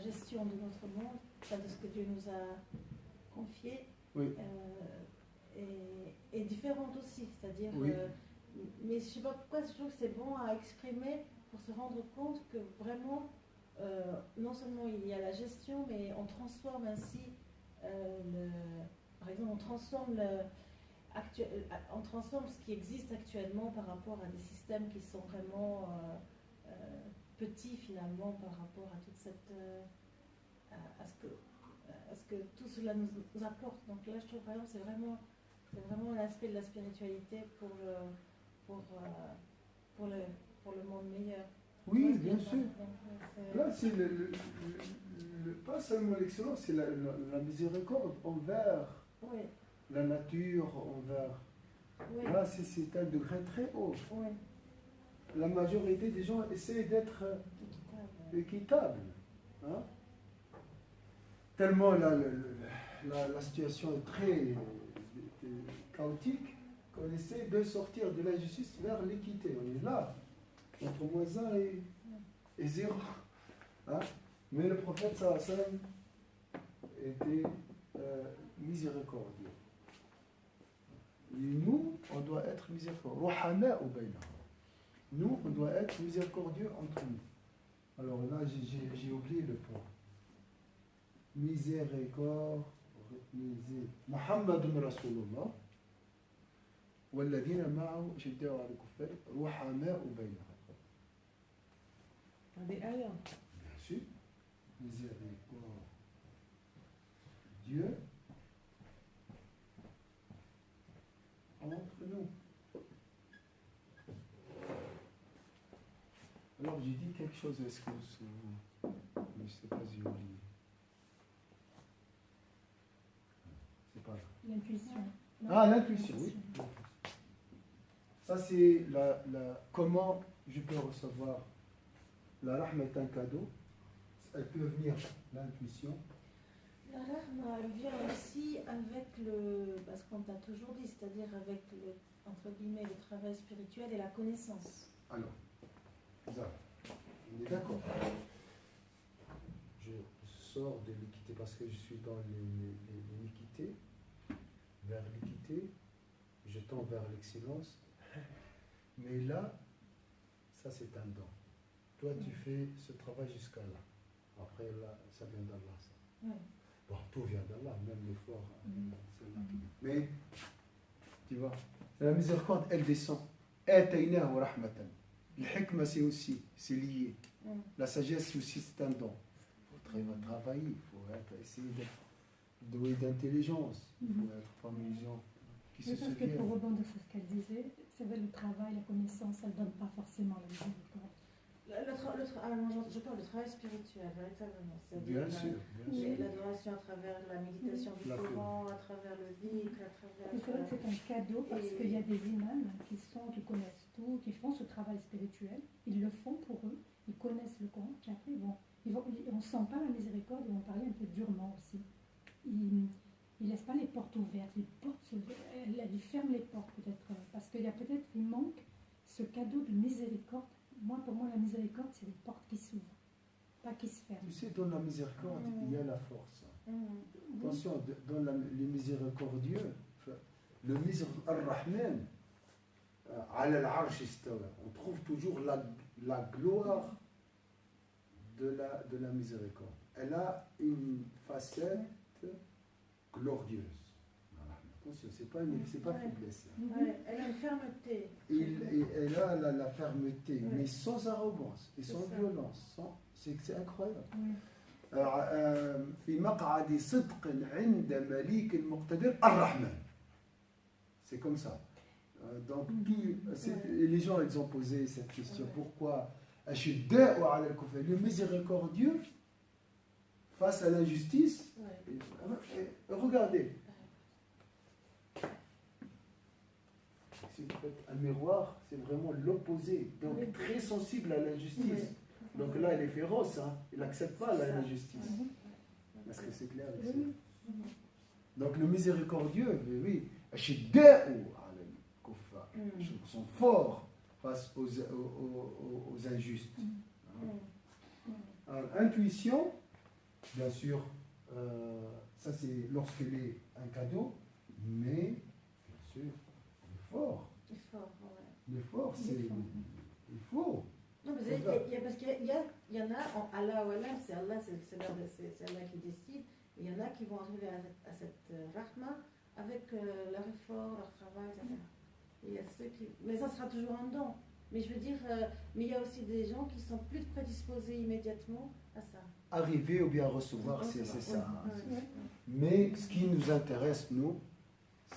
gestion de notre monde, enfin, de ce que Dieu nous a confié, Oui. est différente aussi. C'est-à-dire, Oui. mais je ne sais pas pourquoi, je trouve que c'est bon à exprimer pour se rendre compte que vraiment, non seulement il y a la gestion, mais on transforme ainsi, par exemple, on transforme ce qui existe actuellement par rapport à des systèmes qui sont vraiment petits finalement par rapport à toute cette à ce que tout cela nous apporte. Donc là, je trouve par exemple c'est vraiment l'aspect de la spiritualité pour le monde meilleur. Oui, bien sûr. Là, c'est pas seulement l'excellence, c'est la miséricorde envers la nature, envers. Oui. Là, c'est un degré très haut. Oui. La majorité des gens essaient d'être équitables. Hein? Tellement la situation est très chaotique qu'on essaie de sortir de l'injustice vers l'équité. On est là, entre moins 1 et 0. Hein? Mais le prophète sallam était miséricordieux. Et nous, on doit être miséricordieux. Nous, on doit être miséricordieux entre nous. Alors là, j'ai oublié le point. Miséricorde, Muhammadun Rasulullah, والذين معه شداء على الكفار رحماء بينهم. Des ayats. Bien sûr. Miséricorde. Dieu entre nous. Alors j'ai dit quelque chose, est-ce que je ne sais pas si j'ai oublié. C'est pas grave. L'intuition. Ah, l'intuition, oui. Ça c'est comment je peux recevoir la rahma est un cadeau. Elle peut venir, l'intuition. La rahma, elle vient aussi avec ce qu'on t'a toujours dit, c'est-à-dire avec entre guillemets, le travail spirituel et la connaissance. Alors, ça, on est d'accord. Je sors de l'équité parce que je suis dans l'iniquité, vers l'équité, je tends vers l'excellence. Mais là, ça c'est un don. Toi, tu fais ce travail jusqu'à là. Après, là, ça vient d'Allah. Ça. Oui. Bon, tout vient d'Allah, même l'effort. Mais, tu vois, la miséricorde, elle descend. Ataynahu rahmatan. Le hikma, c'est aussi, c'est lié. La sagesse aussi, c'est un don. Il faut travailler, il faut essayer d'être doué d'intelligence. Il faut être parmi les gens qui se Parce que souviennent. pour rebondir sur ce qu'elle disait, c'est vrai, le travail, la connaissance, ça ne donne pas forcément la miséricorde. Je parle de travail spirituel, véritablement. Bien sûr. L'adoration à travers la méditation du Coran, à travers le dhikr, à travers. C'est vrai que c'est un cadeau parce qu'il y a des imams qui connaissent tout, qui font ce travail spirituel. Ils le font pour eux, ils connaissent le Coran, puis après on ne sent pas la miséricorde, ils vont parler un peu durement aussi. Ils ne laissent pas les portes ouvertes, ils ferment les portes peut-être, parce qu'il y a peut-être, il manque ce cadeau de miséricorde. Pour moi, la miséricorde, c'est les portes qui s'ouvrent, pas qui se ferment. Tu sais, dans la miséricorde, il y a la force. Attention, dans les miséricordieux, le miséricordieux, Ar-Rahman, ala al-arsh istawa, on trouve toujours la gloire de la miséricorde. Elle a une facette glorieuse. Attention, c'est pas faiblesse. Elle a une fermeté. Elle a la fermeté, mais sans arrogance et sans violence. C'est incroyable. في مقعد صدق عند مليك مقتدر الرحمن. C'est comme ça. Donc, les gens ils ont posé cette question. Pourquoi le miséricordieux face à l'injustice? Regardez. Si vous faites un miroir, c'est vraiment l'opposé. Donc, très sensible à l'injustice. Donc là, il est féroce. Hein. Il n'accepte pas l'injustice. Est-ce que c'est clair ici? Donc, le miséricordieux, oui, sont forts face aux injustes. Alors, intuition, bien sûr, ça c'est lorsqu'il est un cadeau, mais bien sûr, l'effort. Effort, ouais. L'effort, c'est. L'effort. Il faut. Non, parce qu'il y en a, en Allah ou Allah, c'est Allah, c'est Allah qui décide. Et il y en a qui vont arriver à cette rahma avec leur effort, leur travail, etc. Et il y a ceux qui... Mais ça sera toujours un don. Mais je veux dire, mais il y a aussi des gens qui sont plus prédisposés immédiatement à ça. Arriver ou bien recevoir, c'est ça. Ouais, ouais. Mais ce qui nous intéresse, nous,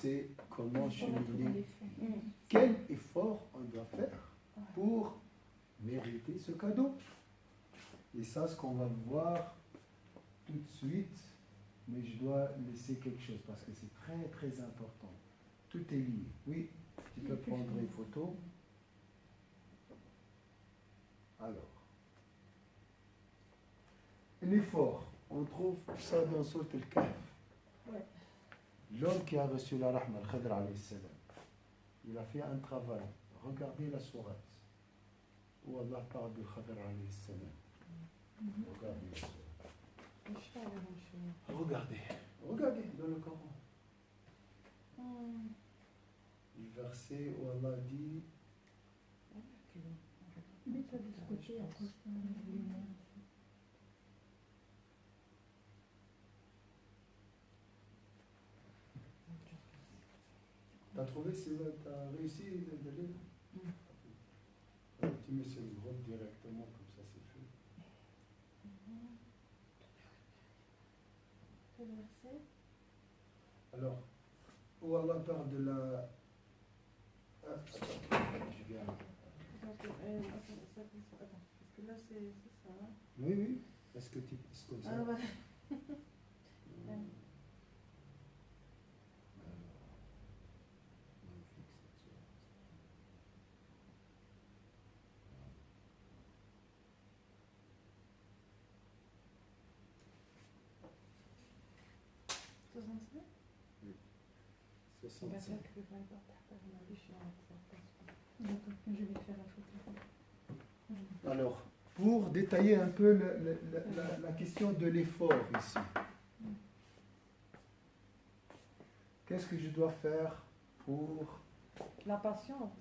c'est comment cheminer. Mm. Quel effort on doit faire pour mériter ce cadeau. Et ça, ce qu'on va voir tout de suite, mais je dois laisser quelque chose parce que c'est très très important. Tout est lié. Oui, tu peux prendre une photo. Alors, l'effort, on trouve ça dans Sourate Al-Kahf. Ouais. L'homme qui a reçu la rahma, Al-Khadr alayhi salam, il a fait un travail. Regardez la sourate où Allah parle de Khadr alayhi salam. Regardez la sourate. Regardez dans le Coran. Le verset où Allah dit Mets-toi de ce côté, après ça, lumière. t'as trouvé, t'as réussi de lire? Tu mets sur le groupe directement, comme ça c'est fait. Quel verset? Alors, où Allah parle de la. Je viens. Attends, parce que là c'est ça. Hein? Oui, oui. Est-ce que tu es comme ça? Ah ouais. D'accord, je vais faire la photo. Alors, pour détailler un peu la question de l'effort ici, qu'est-ce que je dois faire pour La patience,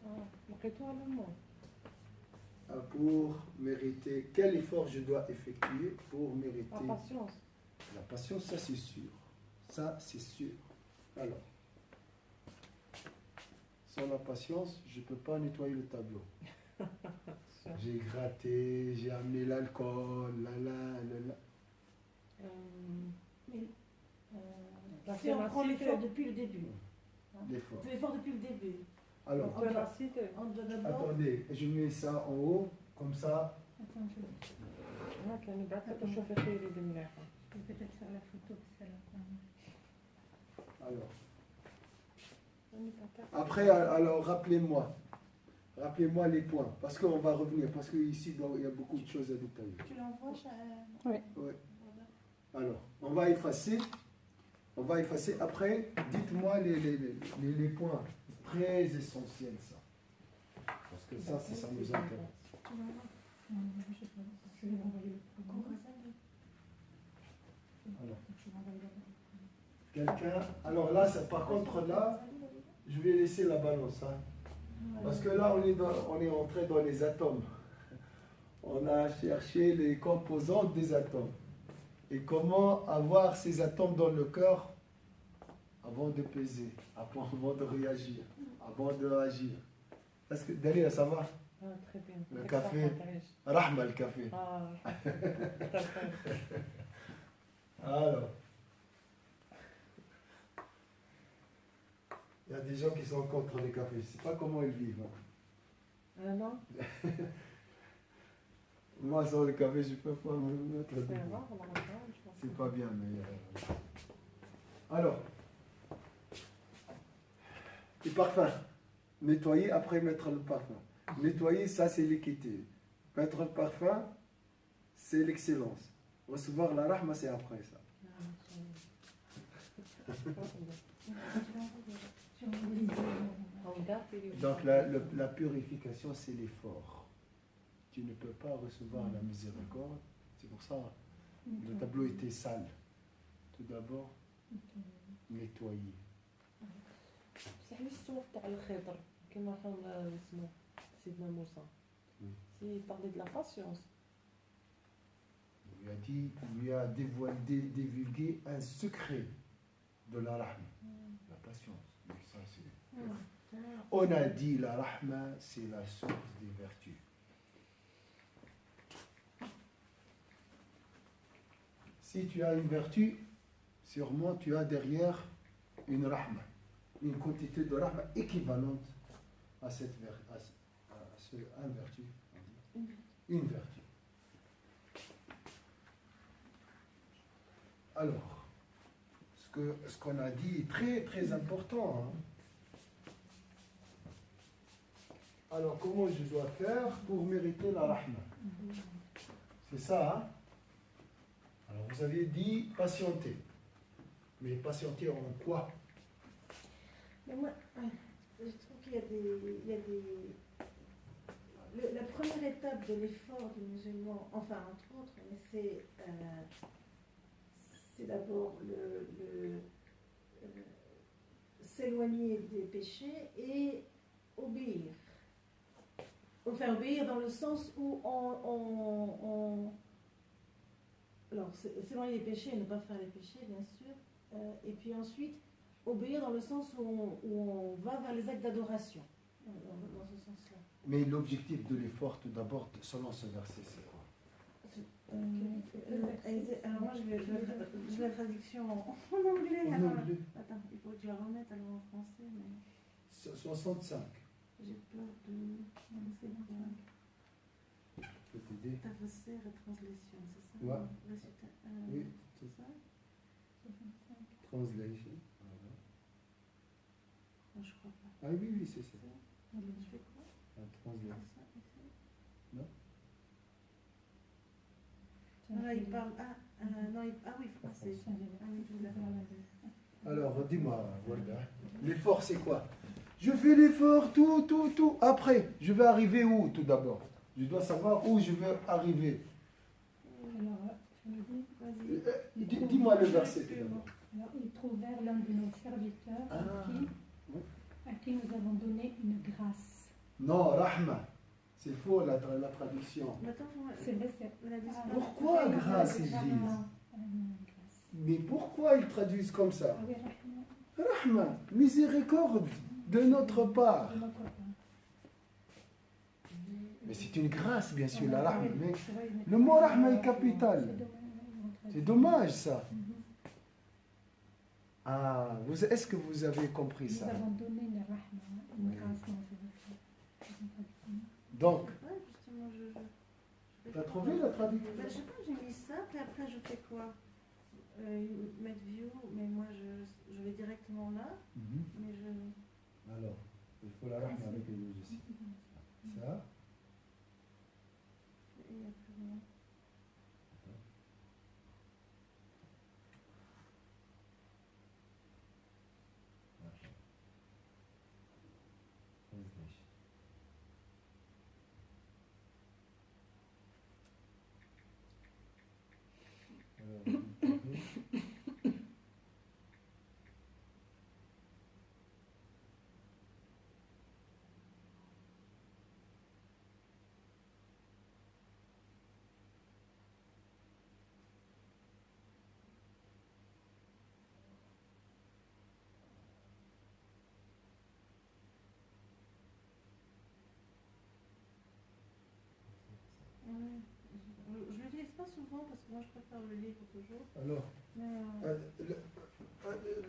après-toi le mot. pour mériter, quel effort je dois effectuer pour mériter La patience. la patience, ça c'est sûr. Ça c'est sûr. Alors, sans la patience, je ne peux pas nettoyer le tableau. J'ai gratté, j'ai amené l'alcool, Si on prend l'effort depuis le début. l'effort. L'effort depuis le début. Alors, On doit d'abord. attendez, je mets ça en haut, comme ça. Attends, je vais peut-être faire la photo, celle-là. Alors. Après, alors rappelez-moi les points, parce qu'on va revenir, parce qu'ici il y a beaucoup de choses à détailler. Tu l'envoies? Oui. Ouais. Alors, on va effacer. Après, dites-moi les points très essentiels, ça. Parce que ça nous intéresse. Tu l'envoies? Je sais pas. Je vais l'envoyer le premier. Alors. Je vais l'envoyer d'abord. Quelqu'un. Alors là, par contre, là, je vais laisser la balance. Hein. Parce que là, on est entré dans les atomes. On a cherché les composantes des atomes. Et comment avoir ces atomes dans le cœur avant de peser, avant de réagir, avant de agir. Est-ce que Dalila, ça va? Très bien. Le café. Rahma, le café. Alors. Il y a des gens qui sont contre les cafés. Je ne sais pas comment ils vivent. Hein. Non. Moi, sans le café, je ne peux pas me mettre dedans. C'est C'est pas bien, mais. Alors. Le parfum. Nettoyer, après mettre le parfum. Nettoyer, ça, c'est l'équité. Mettre le parfum, c'est l'excellence. Recevoir la rahma, c'est après ça. Donc la purification, c'est l'effort. Tu ne peux pas recevoir la miséricorde. C'est pour ça, Le tableau était sale. Tout d'abord, nettoyer. بصح السؤال تاع الخضر كما قال اسمه سيدنا موسى سي parler de la patience. Il lui a divulgué un secret de la rahma, la patience. Mais ça, on a dit la rahma, c'est la source des vertus. Si tu as une vertu, sûrement tu as derrière une rahma, une quantité de rahma équivalente à cette un vertu. Une vertu. Alors, ce qu'on a dit est très très important. Hein. Alors, comment je dois faire pour mériter la rahma? C'est ça, hein? Alors, vous avez dit patienter. Mais patienter en quoi? Mais moi, je trouve qu'il y a des... la première étape de l'effort du musulman, enfin entre autres, mais c'est d'abord s'éloigner des péchés et obéir. Enfin, obéir dans le sens où alors, s'éloigner des péchés et ne pas faire les péchés, bien sûr. Et puis ensuite, obéir dans le sens où on va vers les actes d'adoration. Dans ce sens-là. Mais l'objectif de l'effort, tout d'abord, selon ce verset, c'est quoi? Alors moi, je vais la traduction en anglais. En Alors, anglais. attends, il faut que je la remette alors en français. Mais 65. j'ai peur de... Non, c'est 25. Je peux t'aider. Tafsir et translation, c'est ça? Ouais. Oui, c'est ça? 65. Translation. Voilà. Non, je crois pas. Ah oui, oui, c'est ça. Je fais quoi? La translation. Ça, ici. Non. Voilà, il parle... oui, français. Ah oui, je l'ai. Alors, dis-moi, Warda, l'effort, c'est quoi? Je fais l'effort, tout. Après, je vais arriver où, tout d'abord? Je dois savoir où je veux arriver. Alors, je me dis, Vas-y. Dis-moi le verset, tout d'abord. alors, ils trouvèrent l'un de nos serviteurs à qui nous avons donné une grâce. Non, Rahma. C'est faux, la traduction. Mais attends, C'est vrai, c'est... Pourquoi grâce, ils disent? Mais pourquoi ils traduisent comme ça? Ah oui, Rahma. Rahma, miséricorde de notre part. De notre part. Mais c'est une grâce, bien sûr, la Ah, rahma. oui, Mais c'est vrai, le mot rahma est capital. C'est dommage. C'est dommage, ça. Mhm. Ah, est-ce que vous avez compris Nous ça? avons donné une rahma, une grâce dans ce verset. Donc, Ouais, justement, tu as trouvé la traduction? Ben, je sais pas, j'ai mis ça, puis après je fais quoi? Mettre view, mais moi je vais directement là, Mhm. mais je... Alors, il faut la rahma avec les deux ici. Ça. Il n'y a plus rien. Je ne l'utilise pas souvent parce que moi je préfère le livre toujours. Alors, Mais,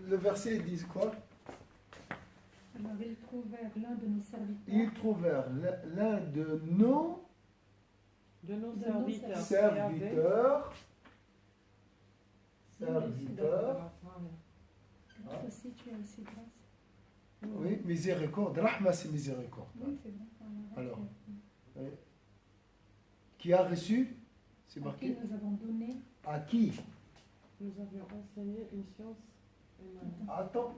le verset dit quoi? Alors, ils trouvèrent l'un de nos serviteurs. Ils trouvèrent l'un de nos De nos De nos serviteurs. serviteurs. Ah, Grâce aussi, tu as aussi grâce. Oui, miséricorde. Rahma, c'est miséricorde. Oui, c'est bon. Alors, qui a reçu? C'est À qui marqué. nous avons donné. À qui? Nous avions enseigné une science humaine. Attends.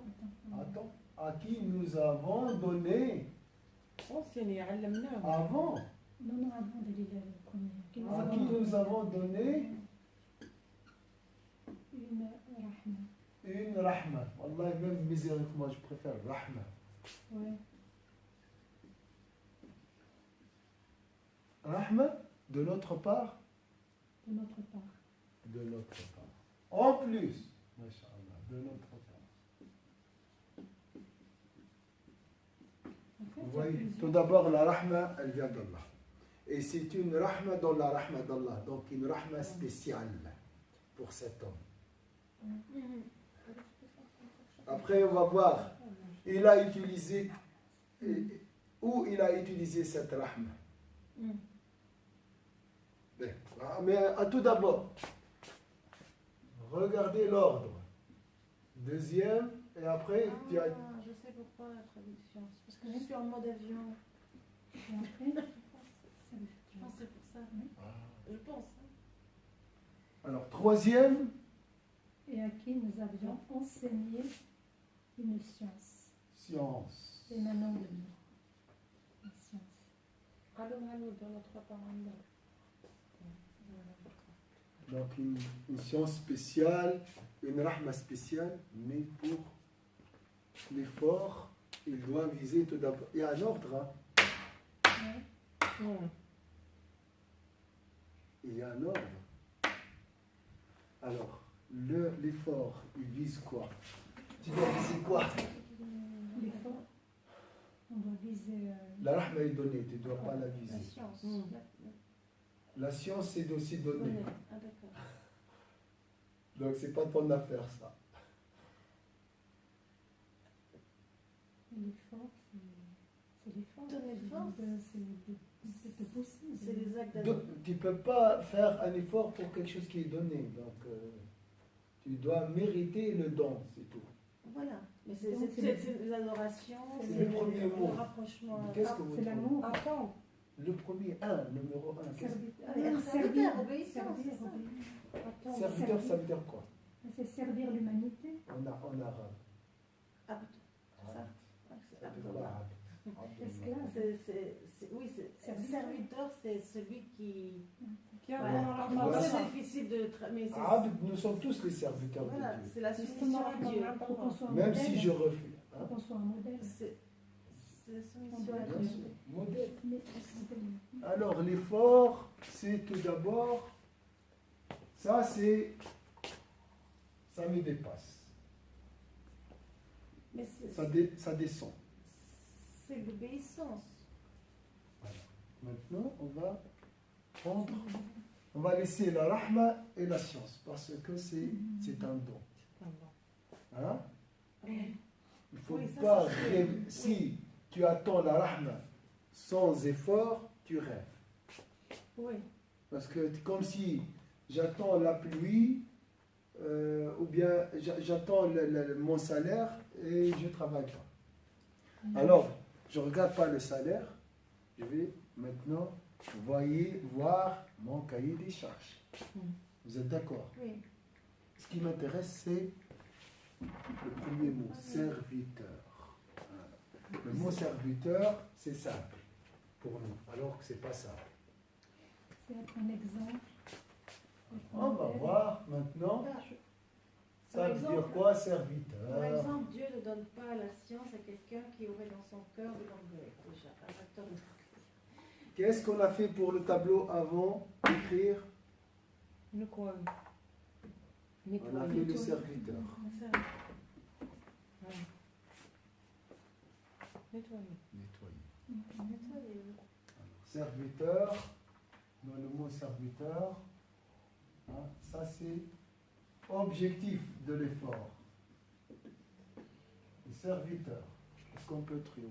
À qui nous avons donné Enseigné, علمناه. avant? Non, avant de lire le premier. Qui nous À avons qui nous donné. avons donné Une rahma. Une rahma. Wallah, même miséricorde, moi je préfère rahma. Ouais. Rahma, de notre part. De notre part. De notre part. En plus, Masha'Allah, de notre part. En fait, Vous il y a voyez, plusieurs- tout d'abord, la rahma, elle vient d'Allah. Et c'est une rahma dans la rahma d'Allah. Donc une rahma spéciale pour cet homme. Après, on va voir. Il a utilisé, où il a utilisé cette rahma. Bien. Mais tout d'abord, regardez l'ordre. Deuxième, et après, tu as... Je sais pourquoi la traduction. C'est parce que je suis en mode avion. Et après, Je pense que c'est pour ça. Je pense. Alors, troisième, et à qui nous avions enseigné une science. science. Et maintenant de nous. La science. dans notre parole. Donc une science spéciale, une rahma spéciale, mais pour l'effort, il doit viser tout d'abord. Il y a un ordre, hein. Il y a un ordre. Alors, l'effort, il vise quoi? Tu dois viser quoi? L'effort, on doit viser La rahma est donnée, tu ne dois pas la La viser. science. La science, c'est aussi donné. Ah, d'accord. Donc, c'est pas ton affaire, ça. l'effort, c'est l'effort. Ton effort, C'est de pousser. c'est des actes Donc, tu ne peux pas faire un effort pour quelque chose qui est donné. Donc, tu dois mériter le don, c'est tout. Voilà. Mais c'est Donc, l'adoration, c'est c'est le premier mot. le rapprochement. Qu'est-ce que vous C'est trouvez? l'amour. Attends. Le premier, numéro 1. Serviteur, obéissance, c'est ça. Attends. Serviteur, ça veut dire quoi? C'est servir l'humanité. En arabe. Abd. Abd. C'est Ça veut dire Abdullah. quoi, Abd? Esclave. Oui, c'est serviteur, c'est celui qui. Qui a Voilà. vraiment la Voilà. C'est force. difficile de. Mais c'est. Abd, nous sommes tous les serviteurs Voilà, de Dieu. c'est la soumission à Dieu. Faut qu'on soit un Même modèle. si je refuse. Faut qu'on soit un modèle. C'est la On soumission doit à être Bien Dieu. sûr, modèle. Mais- Alors, l'effort, c'est tout d'abord, ça me dépasse. Mais Ça descend. c'est l'obéissance. Maintenant, on va laisser la rahma et la science, parce que c'est un don. Hein? Il ne faut Oui, ça, pas c'est sûr. rêver. Si tu attends la rahma sans effort, tu rêves. Oui. Parce que c'est comme si j'attends la pluie, ou bien j'attends mon salaire et je ne travaille pas. Alors, je ne regarde pas le salaire, je vais maintenant voir mon cahier des charges. Vous êtes d'accord? Oui. Ce qui m'intéresse, c'est le premier mot, serviteur. Le mot serviteur, c'est simple pour nous, alors que ce n'est pas simple. C'est être un exemple. On va voir maintenant, ça Par veut exemple- dire quoi, Par serviteur? exemple, Dieu ne donne pas la science à quelqu'un qui aurait dans son cœur de l'orgueil, déjà, un facteur de. Qu'est-ce qu'on a fait pour le tableau avant d'écrire? Nettoyer. On a fait le serviteur. Nettoyer. Nettoyer. Serviteur, dans le mot serviteur, hein, ça c'est objectif de l'effort. Le serviteur, est-ce qu'on peut trouver?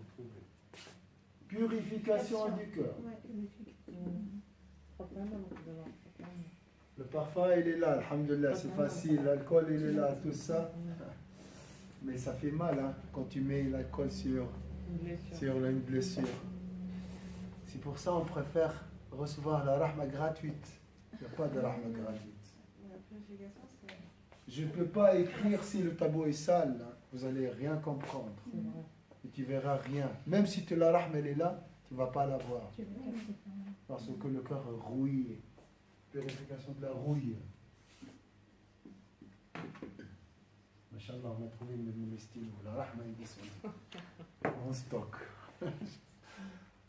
Purification du cœur. Le parfum, il est là, alhamdoulilah, c'est facile. L'alcool, il est là, tout ça. Mais ça fait mal hein, quand tu mets l'alcool sur une blessure. C'est pour ça qu'on préfère recevoir la rahma gratuite. Il n'y a pas de rahma gratuite. La purification, c'est. Je ne peux pas écrire si le tableau est sale. Hein. Vous n'allez rien comprendre. Et tu verras rien. Même si la rahma elle est là, tu ne vas pas la voir. Parce que le cœur est rouillé. Purification de la rouille. Inch'Allah, on a trouvé le stylo. La rahma est descendue. En stock.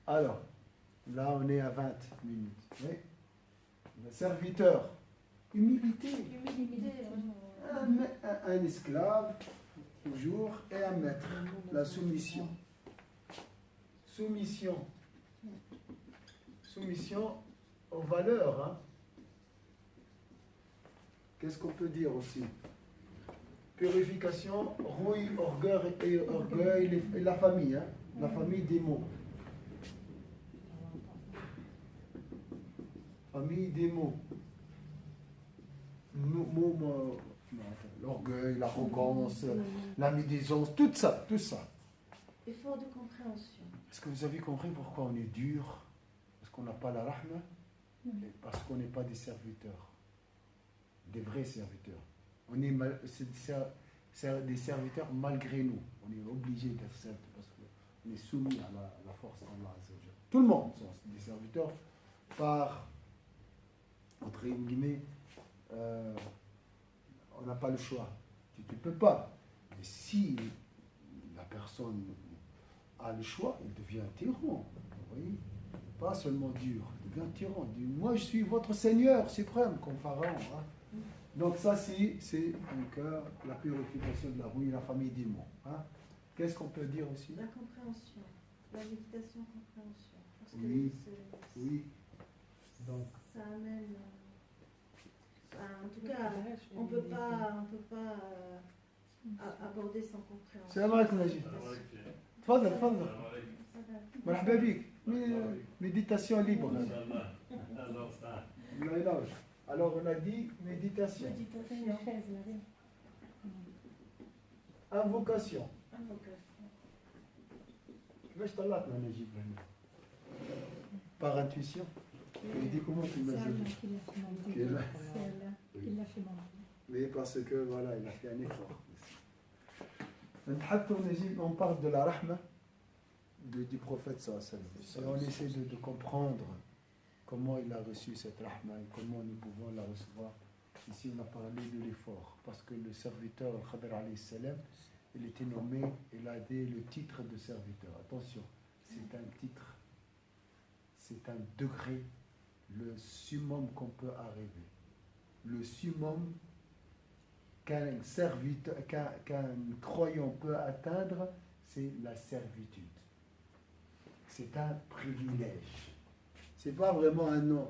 Alors, là, on est à 20 minutes. Oui. Le serviteur. Humilité. Un esclave, toujours, et un maître. La soumission. Soumission aux valeurs. Hein. Qu'est-ce qu'on peut dire aussi? Purification, rouille, orgueil et la famille. Hein. La famille des mots. Famille des mots. L'orgueil, l'arrogance, la médisance, tout ça. Effort de compréhension. Est-ce que vous avez compris pourquoi on est dur? Parce qu'on n'a pas la rahma? Et parce qu'on n'est pas des serviteurs. Des vrais serviteurs. C'est des serviteurs malgré nous. On est obligé d'être serviteurs parce qu'on est soumis à la force d'Allah. Tout le monde sont des serviteurs par, entre guillemets, on n'a pas le choix. Tu ne peux pas. Mais si la personne a le choix, il devient tyran. Vous voyez? Pas seulement dur, il devient tyran. Il dit, moi je suis votre Seigneur suprême, comme Pharaon. Hein. Donc ça c'est donc, la purification de la rouille, la famille des mots. Hein. Qu'est-ce qu'on peut dire aussi? La compréhension, la méditation compréhension. Parce Oui, que oui. Donc, ça amène... en tout cas, on ne peut pas aborder sans compréhension. السلام عليكم يا جي. تفضل تفضل. مرحبا بك. Méditation libre. Alors on a dit méditation. Invocation. Par intuition. Il dit comment tu imagines? C'est Allah qui l'a fait mentir. Mais parce que voilà, il a fait un effort. On parle de la rahma du prophète sallallahu alayhi wa sallam. Et on essaie de comprendre comment il a reçu cette rahma et comment nous pouvons la recevoir. Ici, on a parlé de l'effort. Parce que le serviteur, Khadr alayhi salam, il était nommé, il a dit le titre de serviteur. Attention, c'est un titre, c'est un degré, le summum qu'on peut arriver. Le summum qu'un serviteur, qu'un croyant peut atteindre, c'est la servitude. C'est un privilège. C'est pas vraiment un nom.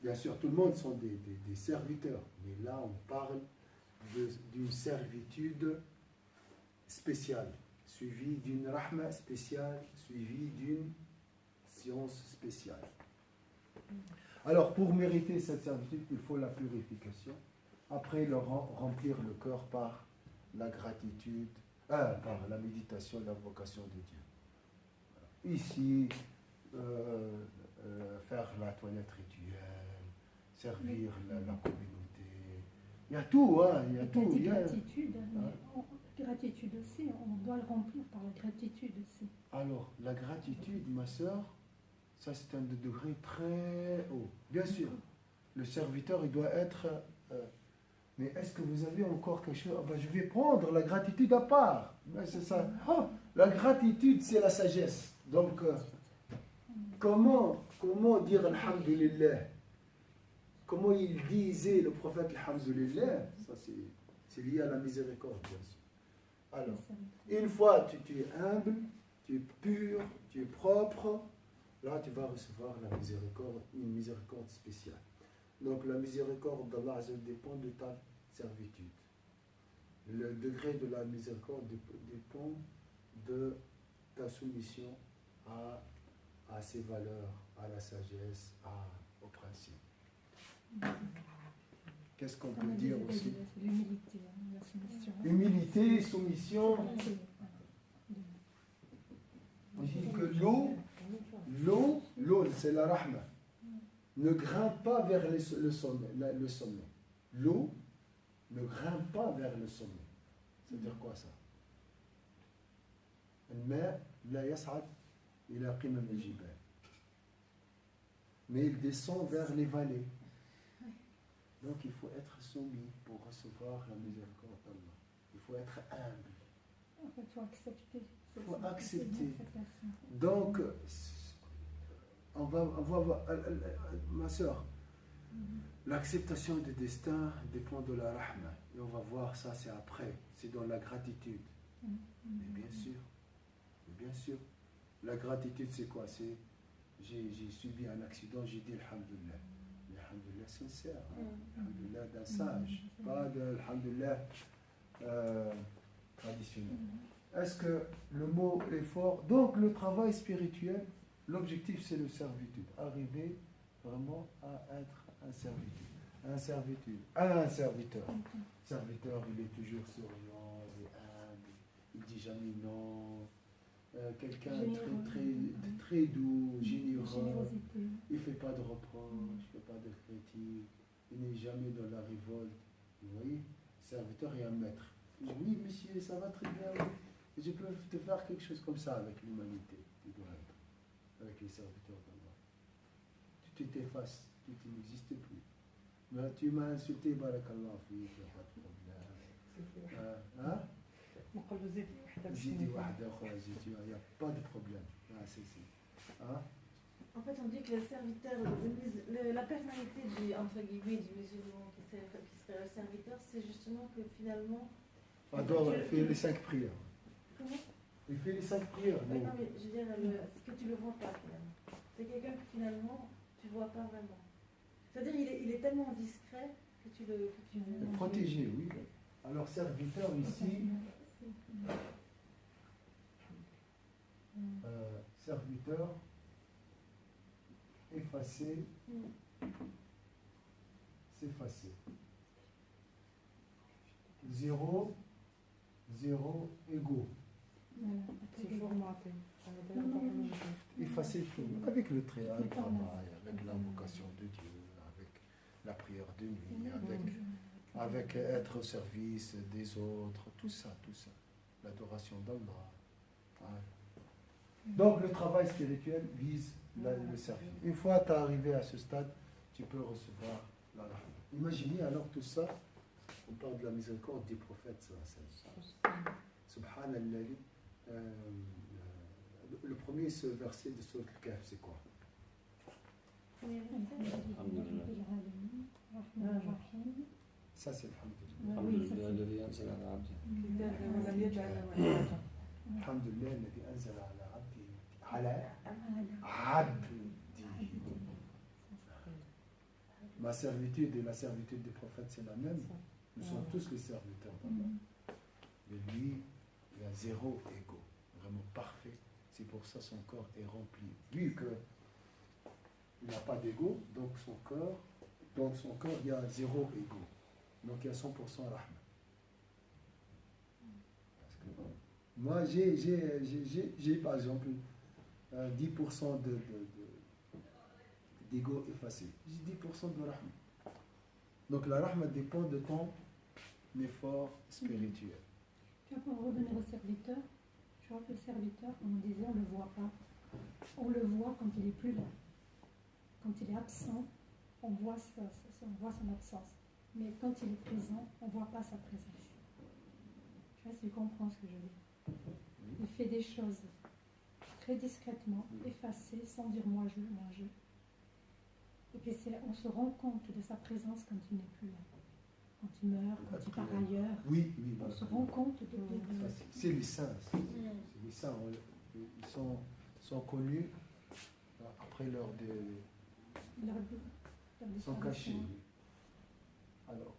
Bien sûr, tout le monde sont des serviteurs, mais là, on parle d'une servitude spéciale, suivie d'une rahma spéciale, suivie d'une science spéciale. Alors, pour mériter cette servitude, il faut la purification. Après, remplir le cœur par la gratitude, par la méditation et l'invocation de Dieu. Ici, faire la toilette rituelle, servir la communauté. Il y a tout, hein, il y a tout. Il y a gratitude, mais gratitude aussi, on doit le remplir par la gratitude aussi. Alors, la gratitude, ma soeur, ça c'est un degré très haut. Bien sûr, le serviteur, il doit être... mais est-ce que vous avez encore quelque chose? Je vais prendre la gratitude à part. C'est ça. La gratitude, c'est la sagesse. Donc, comment dire Alhamdulillah? Comment il disait le prophète Alhamdulillah? Ça, c'est lié à la miséricorde, bien sûr. Alors, une fois tu es humble, tu es pur, tu es propre, là tu vas recevoir la miséricorde, une miséricorde spéciale. Donc la miséricorde d'Allah dépend de ta servitude. Le degré de la miséricorde dépend de ta soumission à ses valeurs, à la sagesse, au principe. Qu'est-ce qu'on peut dire aussi? L'humilité, la soumission. Humilité, soumission. On dit que l'eau, c'est la rahma, ne grimpe pas vers le sommet. L'eau ne grimpe pas vers le sommet. C'est-à-dire quoi ça? Mais il descend vers les vallées. Donc il faut être soumis pour recevoir la miséricorde d'Allah. Il faut être humble. En fait, il faut accepter. Il faut accepter. L'acceptation. Donc, on va voir, ma soeur, l'acceptation du destin dépend de la rahma. Et on va voir ça, c'est après. C'est dans la gratitude. Mais bien sûr. Mais bien sûr. La gratitude, c'est quoi? C'est j'ai subi un accident, j'ai dit alhamdulillah. Mais alhamdulillah sincère. Alhamdulillah d'un sage. Pas de alhamdulillah traditionnel. Est-ce que le mot est fort? Donc, le travail spirituel, l'objectif, c'est le servitude. Arriver vraiment à être un servitude. Un serviteur. Serviteur, il est toujours souriant, il est humble, il ne dit jamais non. Quelqu'un très doux, généreux, Générosité. il ne fait pas de reproches, il ne fait pas de critiques, il n'est jamais dans la révolte. Vous voyez, serviteur et un maître. Il dit, oui, monsieur, ça va très bien, oui. Je peux te faire quelque chose comme ça avec l'humanité, tu dois être, avec les serviteurs d'Allah. Tu t'effaces, tu n'existes plus. Mais tu m'as insulté, barakallah, il n'y a pas de problème. Hein? Zidi wahda khwa zidi, il n'y a pas de problème. Ah, hein? En fait, on dit que le serviteur, la personnalité du, entre guillemets, du musulman qui serait le serviteur, c'est justement que finalement... Il fait les 5 prières. Comment? Il fait les 5 prières. Oui, non, mais je veux dire, ce que tu le vois pas finalement. C'est quelqu'un que finalement, tu vois pas vraiment. C'est-à-dire, il est tellement discret que tu le... Protégé, oui. Alors, serviteur ici... serviteur, effacé, s'effacer. 0, égaux. Effacer tout, avec le travail, avec l'invocation de Dieu, avec la prière de nuit, avec être au service des autres, tout ça, l'adoration d'Allah. Donc le travail spirituel vise le service. Une fois que tu es arrivé à ce stade, tu peux recevoir la rahma. Imaginez alors tout ça, on parle de la miséricorde du prophète. Subhanallah. Le premier verset de Sourate Al-Kahf, c'est quoi? Ça, c'est Alhamdulillah. الذي أنزل على عبده Alhamdulillah, الذي أنزل على عبده. Ma servitude et la servitude des prophètes, c'est la même. Nous sommes tous les serviteurs d'Allah. Mais lui, il a 0 égo, vraiment parfait. C'est pour ça que son corps est rempli. Vu qu'il n'a pas d'ego, donc son corps, il y a 0 égo. Donc il y a 100% rahma. Parce que moi, j'ai par exemple 10% d'ego effacé. J'ai 10% de rahma. Donc la rahma dépend de ton effort spirituel. Tu vois, pour revenir au serviteur, je vois que le serviteur, comme on disait, on ne le voit pas. On le voit quand il n'est plus là. Quand il est absent, on voit son absence. Mais quand il est présent, on ne voit pas sa présence. Je sais pas si tu comprends ce que je veux dire. Il fait des choses très discrètement, effacées, sans dire moi je. Et puis on se rend compte de sa présence quand il n'est plus là. Quand il meurt, quand il part ailleurs. Oui. On se rend compte de... C'est les saints. Les saints, ils sont connus après ils sont cachés. Alors,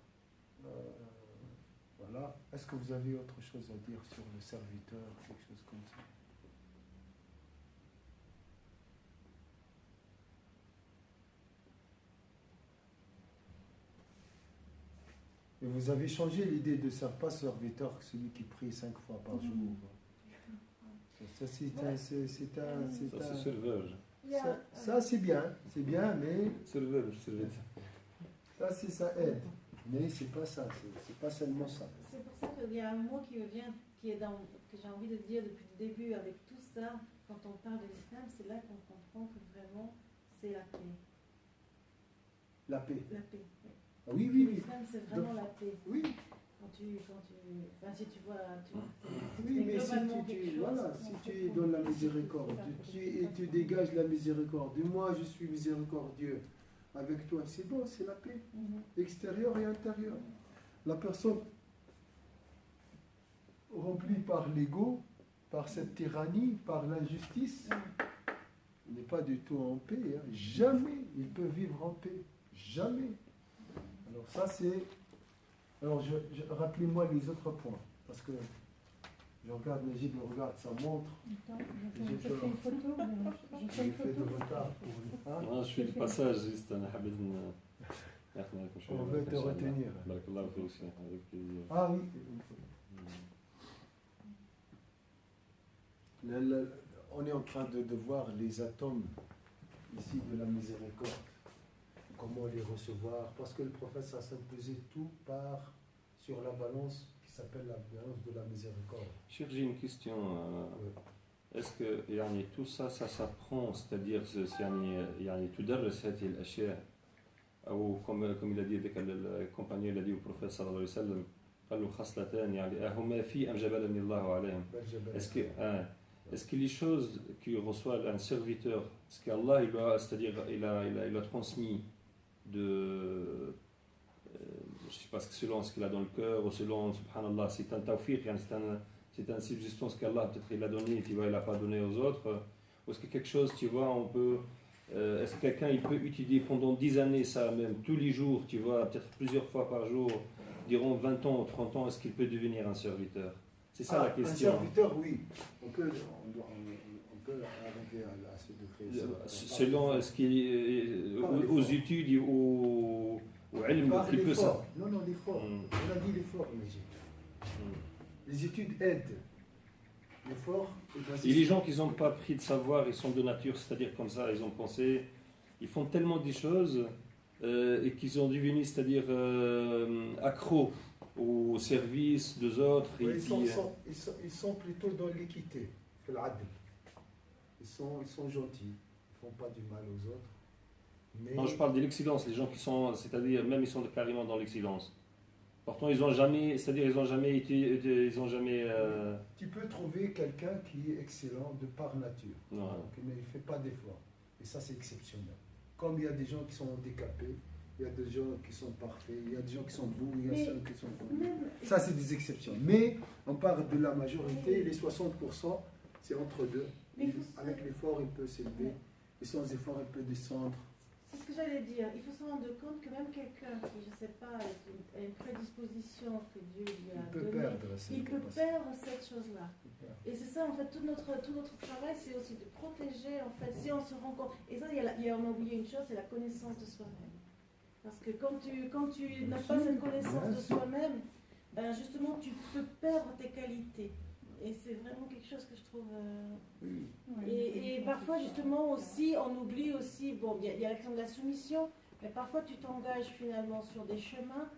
voilà. Est-ce que vous avez autre chose à dire sur le serviteur, quelque chose comme ça? Et vous avez changé l'idée de pas serviteur, celui qui prie 5 fois par jour. Ça, c'est serveur. Ça, c'est bien, mais Serveur. ça aide. Mais c'est pas ça, c'est pas seulement ça. C'est pour ça qu'il y a un mot qui me vient, que j'ai envie de dire depuis le début, avec tout ça, quand on parle de l'islam, c'est là qu'on comprend que vraiment c'est la paix. La paix. La paix, oui. Ah oui. L'islam, c'est vraiment la paix. Oui. Quand tu Enfin, si tu vois, Oui, mais si tu es dans la miséricorde, et tu dégages la miséricorde, et moi je suis miséricordieux avec toi, c'est bon, c'est la paix, extérieure et intérieure. La personne remplie par l'ego, par cette tyrannie, par l'injustice, n'est pas du tout en paix. Hein. Jamais il peut vivre en paix. Jamais. Alors ça c'est... Alors rappelez-moi les autres points. Parce que je regarde Najib, je regarde sa montre. Je fais une photo. J'ai fait de retard pour lui. Je suis de passage, juste. On veut te retenir. Ah oui. On est en train de voir les atomes ici de la miséricorde. Comment les recevoir. Parce que le prophète, ça pesait tout par sur la balance qui s'appelle la balance de la miséricorde. Cheikh, j'ai une question. Est-ce que tout ça s'apprend, c'est-à-dire تدرس هذه الأشياء أو comme il a dit le compagnon il a dit au prophète sallallahu alayhi wa sallam قال له خصلتان هما في أم جبلني الله عليهم. Est-ce que les choses que reçoit un serviteur, ce qu'Allah c'est-à-dire il a transmis de je ne sais pas selon ce qu'il a dans le cœur ou selon subhanallah, c'est un tawfiq, c'est une subsistance qu'Allah peut-être il a donné et il n'a pas donné aux autres, ou est-ce que quelque chose, tu vois, on peut est-ce que quelqu'un il peut étudier pendant 10 années ça même, tous les jours, tu vois, peut-être plusieurs fois par jour, diront 20 ans ou 30 ans, est-ce qu'il peut devenir un serviteur? C'est ça la question. Un serviteur, oui. On peut arriver à ce degré. Selon ce qui est aux études et au ilm, par l'effort. Non, l'effort. On a dit l'effort, les études aident. L'effort est et les gens qui n'ont pas pris de savoir, ils sont de nature, c'est-à-dire comme ça, ils ont pensé, ils font tellement des choses et qu'ils sont devenus, c'est-à-dire accros au service des autres. Oui, et ils sont plutôt dans l'équité, ils sont gentils, ils ne font pas du mal aux autres. Mais... Non, je parle de l'excellence, les gens qui sont, c'est-à-dire même ils sont carrément dans l'excellence. Pourtant, ils n'ont jamais, c'est-à-dire ils n'ont jamais été, ils ont jamais. Tu peux trouver quelqu'un qui est excellent de par nature, Non. donc il ne fait pas d'effort, et ça c'est exceptionnel. Comme il y a des gens qui sont handicapés, il y a des gens qui sont parfaits, il y a des gens qui sont beaux, il y a ceux qui sont beaux. Ça c'est des exceptions. Mais on parle de la majorité, les 60%, c'est entre deux. Avec l'effort, il peut s'élever, et sans effort, il peut descendre. C'est ce que j'allais dire. Il faut se rendre compte que même quelqu'un qui, je ne sais pas, a une prédisposition que Dieu lui a donnée, il peut perdre cette chose-là. Et c'est ça, en fait, tout notre travail, c'est aussi de protéger, en fait, si on se rend compte. Et ça, on a oublié une chose, c'est la connaissance de soi-même. Parce que quand tu n'as pas cette connaissance de soi-même, ben justement, tu peux perdre tes qualités. Et c'est vraiment quelque chose que je trouve... Et parfois, justement, aussi, on oublie aussi... Bon, il y a la question de la soumission, mais parfois, tu t'engages finalement sur des chemins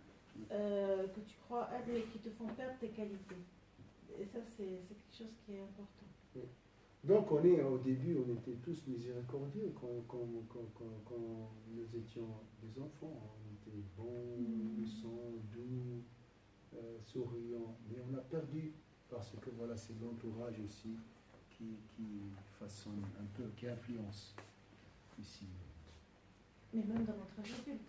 que tu crois être, mais qui te font perdre tes qualités. Et ça, c'est quelque chose qui est important. Donc, au début, on était tous miséricordieux quand nous étions des enfants. On était bons, innocents, doux, souriants. Mais on a perdu... Parce que voilà, c'est l'entourage aussi qui façonne un peu, qui influence ici. Mais même dans notre âge adulte,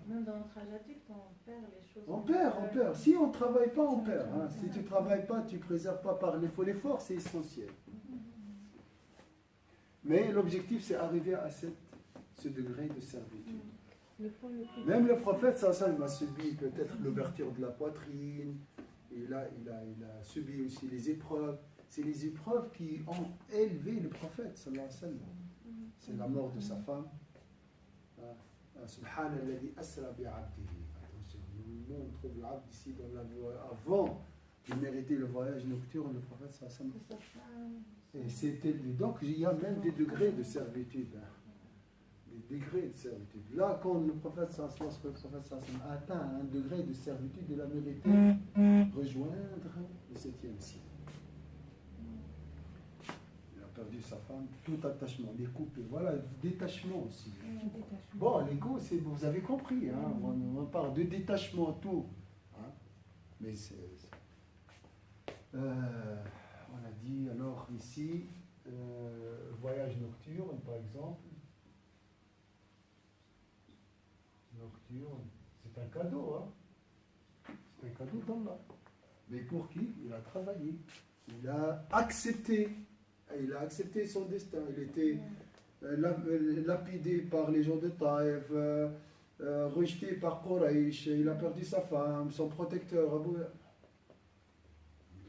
même dans notre âge adulte, on perd les choses. On perd. Si on ne travaille pas, on perd. Hein. Si tu ne travailles pas, tu ne préserves pas par l'effort. L'effort, c'est essentiel. Mais l'objectif, c'est arriver à ce degré de servitude. Même le prophète, ça a subi peut-être l'ouverture de la poitrine. Et là, il a subi aussi les épreuves. C'est les épreuves qui ont élevé le prophète, sallallahu alayhi wa sallam. C'est la mort de sa femme. Subhanallah asra bi'abdihi. Attention, nous montre l'abd ici dans la voie. Avant de mériter le voyage nocturne, le prophète, sallallahu alayhi wa sallam. Et c'était donc il y a même des degrés de servitude. Des degrés de servitude. Là, quand le prophète a atteint un degré de servitude, il a mérité rejoindre le 7e siècle. Il a perdu sa femme, tout attachement, les couples, voilà, détachement aussi. Bon, l'ego, vous avez compris, hein, on parle de détachement, tout. Hein. Mais on a dit alors ici, voyage nocturne par exemple. Nocturne, c'est un cadeau, hein. C'est un cadeau d'Allah. Mais pour qui? Il a travaillé. Il a accepté. Il a accepté son destin. Il était lapidé par les gens de Taïf, rejeté par Quraysh. Il a perdu sa femme, son protecteur.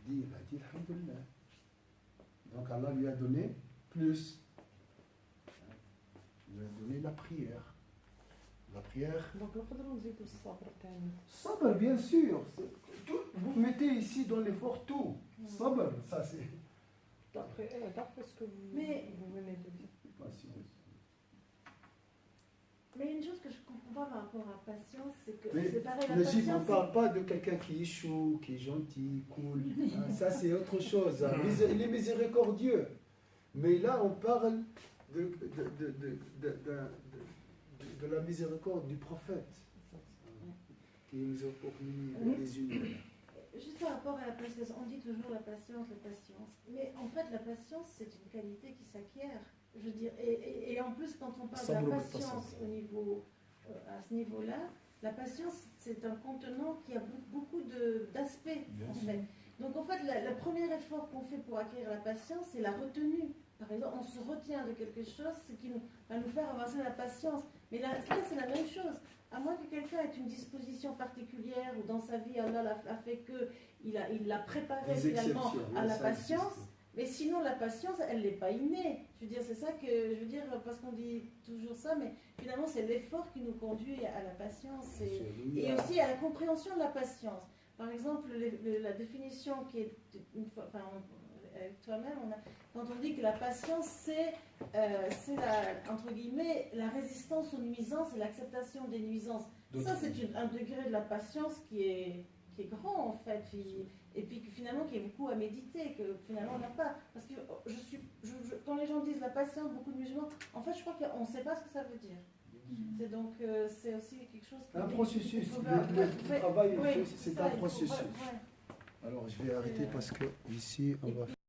Il a dit Alhamdulillah. Donc Allah lui a donné plus. Il lui a donné la prière. La prière. Donc, nous dire tout ça pour Sabr, bien sûr. Vous mettez ici dans l'effort tout. Sabr, ça c'est. D'après ce que vous venez de dire. Patience. Mais une chose que je ne comprends pas par rapport à la patience, c'est que Mais c'est pareil, la Najib, on patience. ne parle pas de quelqu'un qui est chaud, qui est gentil, cool. Hein, ça, c'est autre chose. Hein. Il est miséricordieux. Mais là, on parle de la miséricorde du prophète, qui nous a promis les univers. Juste par rapport à la patience, on dit toujours la patience. Mais en fait, la patience, c'est une qualité qui s'acquiert. Je veux dire, et en plus, quand on parle de la patience à ce niveau-là, la patience, c'est un contenant qui a beaucoup d'aspects, en fait. Donc, en fait, le premier effort qu'on fait pour acquérir la patience, c'est la retenue. Par exemple, on se retient de quelque chose, ce qui va nous faire avancer la patience. Mais là c'est la même chose. À moins que quelqu'un ait une disposition particulière ou dans sa vie, Allah a fait qu'il l'a préparé finalement à la patience. Mais sinon, la patience, elle n'est pas innée. Je veux dire, c'est ça que je veux dire, parce qu'on dit toujours ça, mais finalement, c'est l'effort qui nous conduit à la patience et aussi à la compréhension de la patience. Par exemple, la définition qui est une fois, avec toi-même, quand on dit que la patience, c'est entre guillemets, la résistance aux nuisances et l'acceptation des nuisances. Ça, c'est un degré de la patience qui est grand, en fait, et puis finalement, qui est beaucoup à méditer, que finalement, on n'a pas. Parce que quand les gens disent la patience, beaucoup de musulmans, en fait, je crois qu'on ne sait pas ce que ça veut dire. C'est donc, c'est aussi quelque chose qui... Un processus, le travail, c'est un processus. Ouais. Alors, je vais arrêter parce que ici, on va...